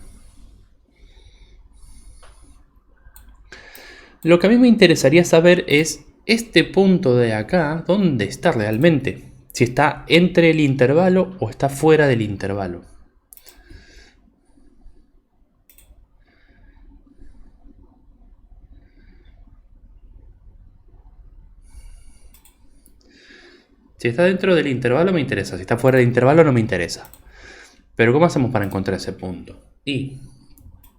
Lo que a mí me interesaría saber es este punto de acá, ¿dónde está realmente? Si está entre el intervalo o está fuera del intervalo. Si está dentro del intervalo me interesa, si está fuera del intervalo no me interesa. Pero ¿cómo hacemos para encontrar ese punto? Y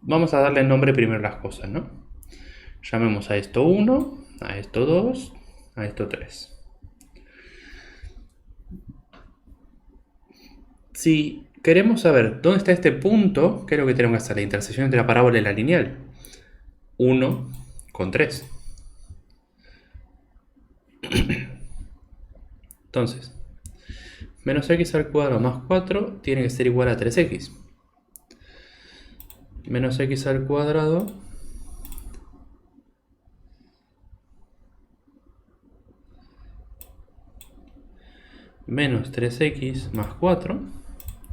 vamos a darle nombre primero a las cosas, ¿no? Llamemos a esto 1, a esto 2, a esto 3. Si queremos saber dónde está este punto, ¿qué es lo que tenemos que hacer? La intersección entre la parábola y la lineal. 1 con 3. Entonces, menos x al cuadrado más 4 tiene que ser igual a 3x. Menos x al cuadrado menos 3x más 4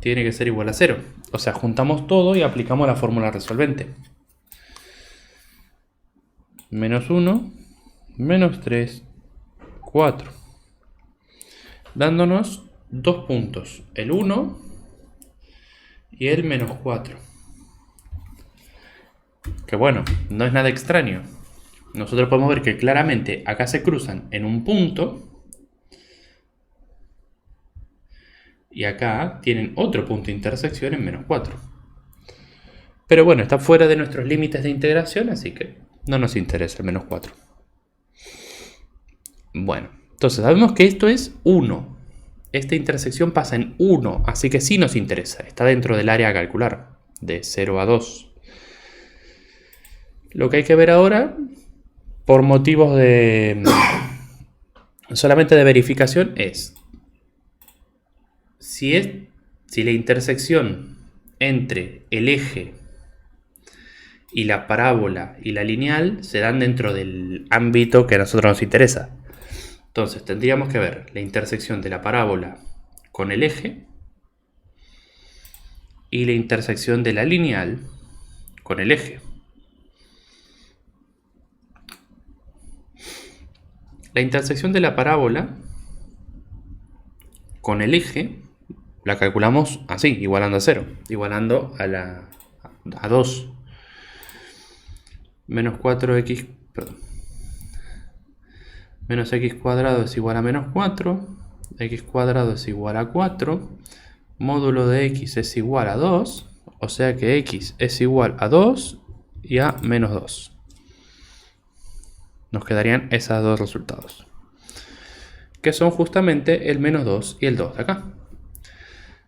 tiene que ser igual a 0. O sea, juntamos todo y aplicamos la fórmula resolvente. Menos 1 menos 3, 4. Dándonos dos puntos, el 1 y el menos 4. Que bueno, no es nada extraño. Nosotros podemos ver que claramente acá se cruzan en un punto. Y acá tienen otro punto de intersección en menos 4. Pero bueno, está fuera de nuestros límites de integración, así que no nos interesa el menos 4. Bueno, entonces sabemos que esto es 1. Esta intersección pasa en 1, así que sí nos interesa. Está dentro del área a calcular, de 0 a 2. Lo que hay que ver ahora, por motivos de solamente de verificación, es si la intersección entre el eje y la parábola y la lineal se dan dentro del ámbito que a nosotros nos interesa. Entonces tendríamos que ver la intersección de la parábola con el eje y la intersección de la lineal con el eje. La intersección de la parábola con el eje la calculamos así, igualando a 0, igualando a 2. Menos 4x, perdón. Menos x cuadrado es igual a menos 4. X cuadrado es igual a 4. Módulo de x es igual a 2. O sea que x es igual a 2 y a menos 2. Nos quedarían esos dos resultados, que son justamente el menos 2 y el 2 de acá.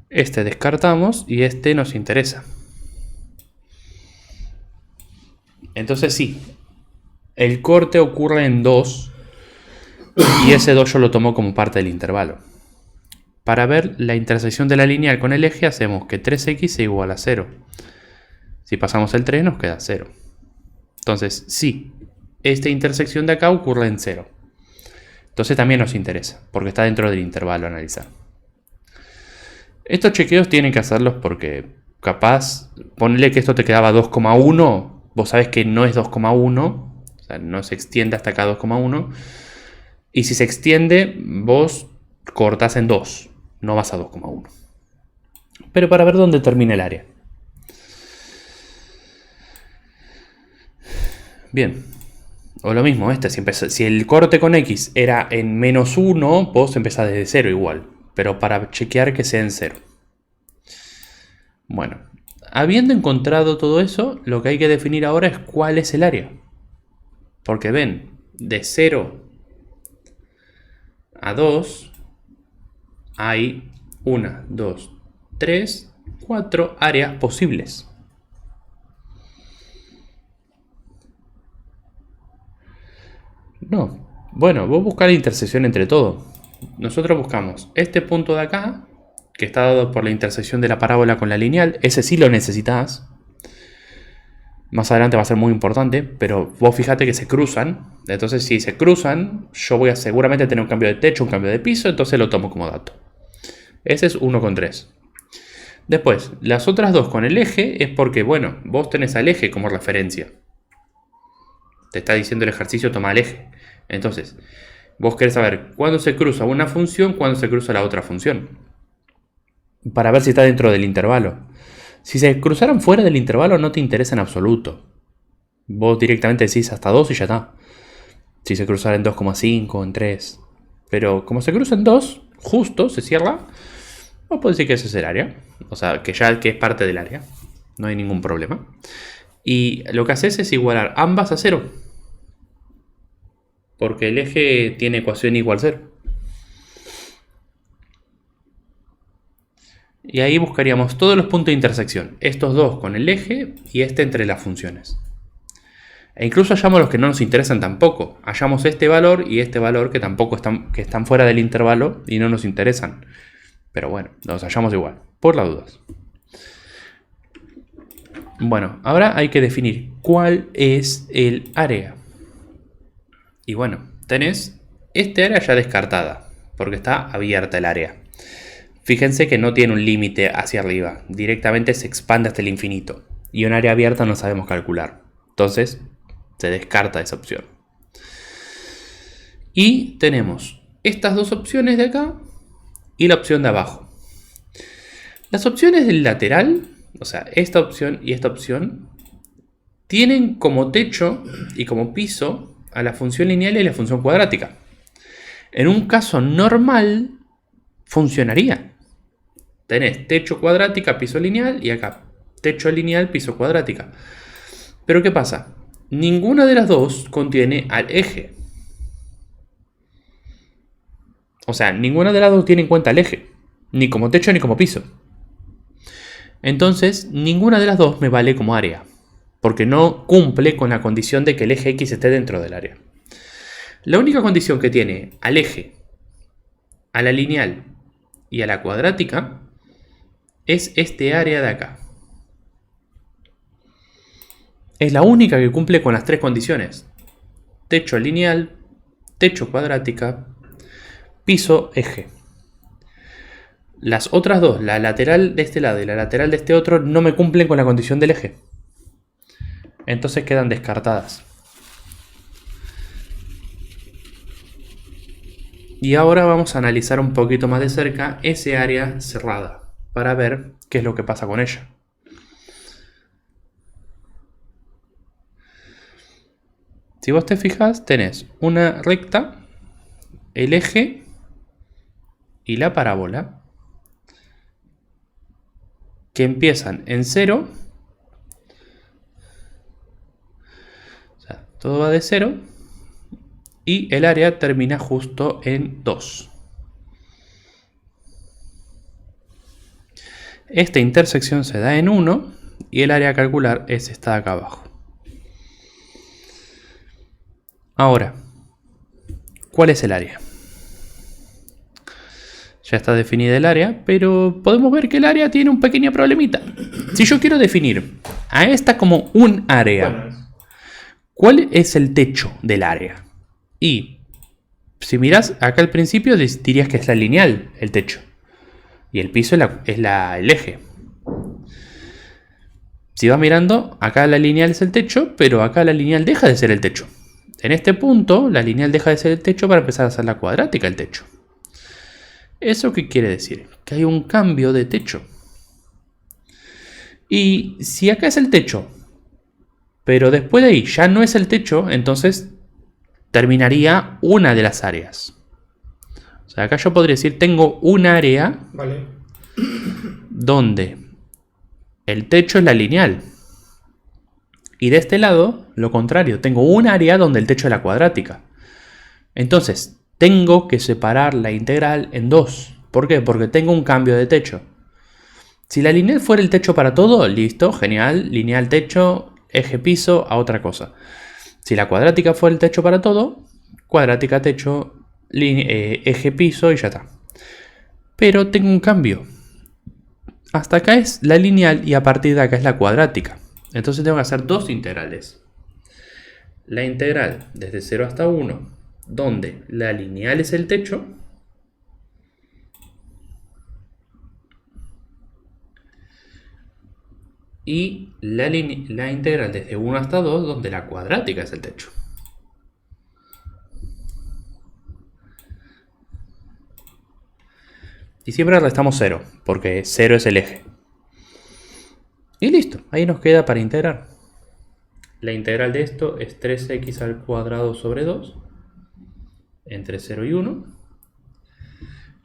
Este descartamos y este nos interesa. Entonces sí, el corte ocurre en 2 y ese 2 yo lo tomo como parte del intervalo. Para ver la intersección de la lineal con el eje hacemos que 3x es igual a 0. Si pasamos el 3 nos queda 0. Entonces sí, esta intersección de acá ocurre en 0. Entonces también nos interesa, porque está dentro del intervalo a analizar. Estos chequeos tienen que hacerlos porque capaz, ponle que esto te quedaba 2,1, vos sabés que no es 2,1, o sea, no se extiende hasta acá 2,1, y si se extiende, vos cortás en 2, no vas a 2,1. Pero para ver dónde termina el área. Bien, o lo mismo, si el corte con X era en menos 1, vos empezás desde 0 igual, pero para chequear que sea en 0. Bueno, habiendo encontrado todo eso, lo que hay que definir ahora es cuál es el área. Porque ven, de 0 a 2 hay 1, 2, 3, 4 áreas posibles. No, bueno, vos buscás la intersección entre todo. Nosotros buscamos este punto de acá, que está dado por la intersección de la parábola con la lineal. Ese sí lo necesitas. Más adelante va a ser muy importante, pero vos fíjate que se cruzan. Entonces si se cruzan, yo voy a seguramente tener un cambio de techo, un cambio de piso, entonces lo tomo como dato. Ese es 1,3. Después, las otras dos con el eje es porque, bueno, vos tenés al eje como referencia. Te está diciendo el ejercicio, toma el eje. Entonces, vos querés saber cuándo se cruza una función, cuándo se cruza la otra función. Para ver si está dentro del intervalo. Si se cruzaran fuera del intervalo no te interesa en absoluto. Vos directamente decís hasta 2 y ya está. Si se cruzara en 2,5, en 3. Pero como se cruza en 2, justo se cierra, vos podés decir que ese es el área. O sea, que ya que es parte del área. No hay ningún problema. Y lo que haces es igualar ambas a 0. Porque el eje tiene ecuación igual 0. Y ahí buscaríamos todos los puntos de intersección. Estos dos con el eje y este entre las funciones. E incluso hallamos los que no nos interesan tampoco. Hallamos este valor y este valor que tampoco están fuera del intervalo y no nos interesan. Pero bueno, los hallamos igual, por las dudas. Bueno, ahora hay que definir cuál es el área. Y bueno, tenés este área ya descartada, porque está abierta el área. Fíjense que no tiene un límite hacia arriba, directamente se expande hasta el infinito. Y un área abierta no sabemos calcular. Entonces, se descarta esa opción. Y tenemos estas dos opciones de acá y la opción de abajo. Las opciones del lateral, o sea, esta opción y esta opción, tienen como techo y como piso a la función lineal y la función cuadrática. En un caso normal, funcionaría. Tenés techo cuadrática, piso lineal y acá techo lineal, piso cuadrática. Pero ¿qué pasa? Ninguna de las dos contiene al eje. O sea, ninguna de las dos tiene en cuenta el eje. Ni como techo ni como piso. Entonces, ninguna de las dos me vale como área. Porque no cumple con la condición de que el eje X esté dentro del área. La única condición que tiene al eje, a la lineal y a la cuadrática es este área de acá. Es la única que cumple con las tres condiciones. Techo lineal, techo cuadrática, piso, eje. Las otras dos, la lateral de este lado y la lateral de este otro, no me cumplen con la condición del eje. Entonces quedan descartadas. Y ahora vamos a analizar un poquito más de cerca ese área cerrada para ver qué es lo que pasa con ella. Si vos te fijas, tenés una recta, el eje y la parábola que empiezan en 0. O sea, todo va de 0 y el área termina justo en 2. Esta intersección se da en 1 y el área a calcular es esta de acá abajo. Ahora, ¿cuál es el área? Ya está definida el área, pero podemos ver que el área tiene un pequeño problemita. Si yo quiero definir a esta como un área, ¿cuál es el techo del área? Y si miras acá al principio dirías que es la lineal el techo. Y el piso es el eje. Si vas mirando, acá la lineal es el techo, pero acá la lineal deja de ser el techo. En este punto, la lineal deja de ser el techo para empezar a ser la cuadrática el techo. ¿Eso qué quiere decir? Que hay un cambio de techo. Y si acá es el techo, pero después de ahí ya no es el techo, entonces terminaría una de las áreas. O sea, acá yo podría decir, tengo un área donde el techo es la lineal. Y de este lado, lo contrario, tengo un área donde el techo es la cuadrática. Entonces, tengo que separar la integral en dos. ¿Por qué? Porque tengo un cambio de techo. Si la lineal fuera el techo para todo, listo, genial, lineal techo, eje piso, a otra cosa. Si la cuadrática fuera el techo para todo, cuadrática techo, eje piso y ya está. Pero tengo un cambio. Hasta acá es la lineal y a partir de acá es la cuadrática. Entonces tengo que hacer dos integrales. La integral desde 0 hasta 1, donde la lineal es el techo, y la integral desde 1 hasta 2, donde la cuadrática es el techo. Y siempre restamos 0, porque 0 es el eje. Y listo, ahí nos queda para integrar. La integral de esto es 3x al cuadrado sobre 2, entre 0 y 1.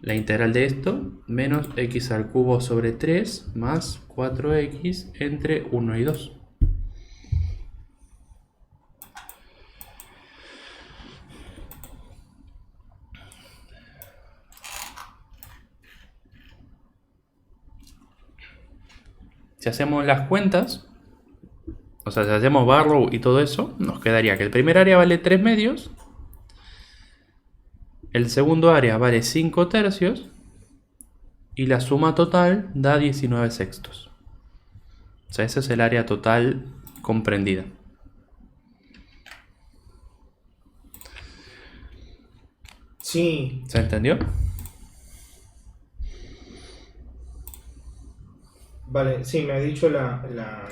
La integral de esto, menos x al cubo sobre 3, más 4x entre 1 y 2. Si hacemos las cuentas, o sea, si hacemos Barrow y todo eso, nos quedaría que el primer área vale 3 medios, el segundo área vale 5 tercios y la suma total da 19 sextos. O sea, ese es el área total comprendida. Sí. ¿Se entendió? Vale, sí, me ha dicho la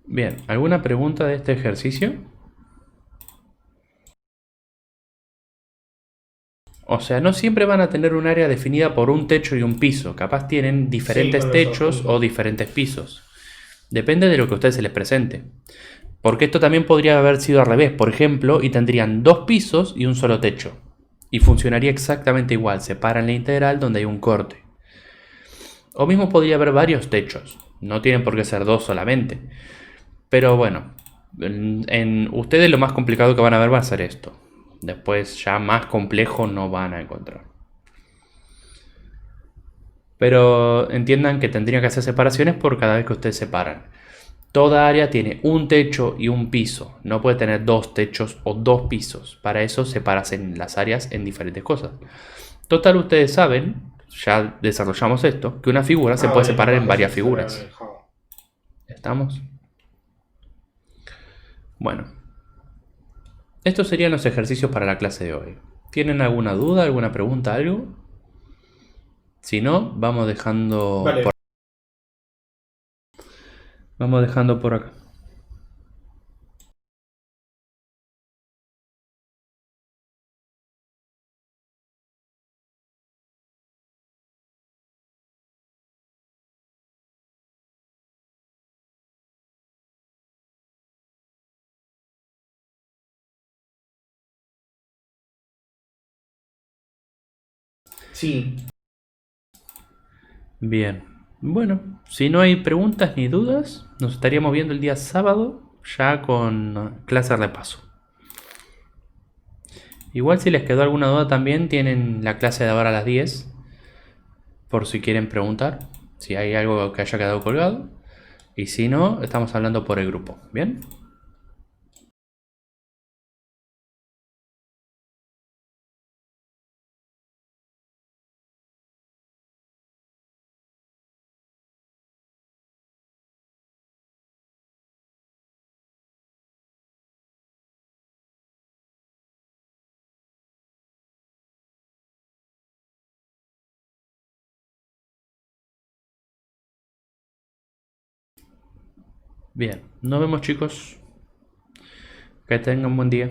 Bien, ¿alguna pregunta de este ejercicio? O sea, no siempre van a tener un área definida por un techo y un piso. Capaz tienen Sí, diferentes con los techos o objetos. diferentes pisos. Depende de lo que a ustedes se les presente. Porque esto también podría haber sido al revés, por ejemplo, y tendrían dos pisos y un solo techo. Y funcionaría exactamente igual, separan la integral donde hay un corte. O mismo podría haber varios techos, no tienen por qué ser dos solamente. Pero bueno, en ustedes lo más complicado que van a ver va a ser esto. Después ya más complejo no van a encontrar. Pero entiendan que tendrían que hacer separaciones por cada vez que ustedes separan. Toda área tiene un techo y un piso. No puede tener dos techos o dos pisos. Para eso separas en las áreas en diferentes cosas. Total, ustedes saben, ya desarrollamos esto, que una figura se Ah, puede vale, separar capaz en que eso varias se habla en figuras. el Java. ¿Estamos? Bueno, estos serían los ejercicios para la clase de hoy. ¿Tienen alguna duda, alguna pregunta, algo? Si no, Vale, vamos dejando por acá. sí. Bien. Bueno, si no hay preguntas ni dudas, nos estaríamos viendo el día sábado ya con clase de repaso. Igual si les quedó alguna duda también tienen la clase de ahora a las 10 por si quieren preguntar, si hay algo que haya quedado colgado. Y si no, estamos hablando por el grupo. ¿Bien? Bien. Nos vemos chicos. Que tengan un buen día.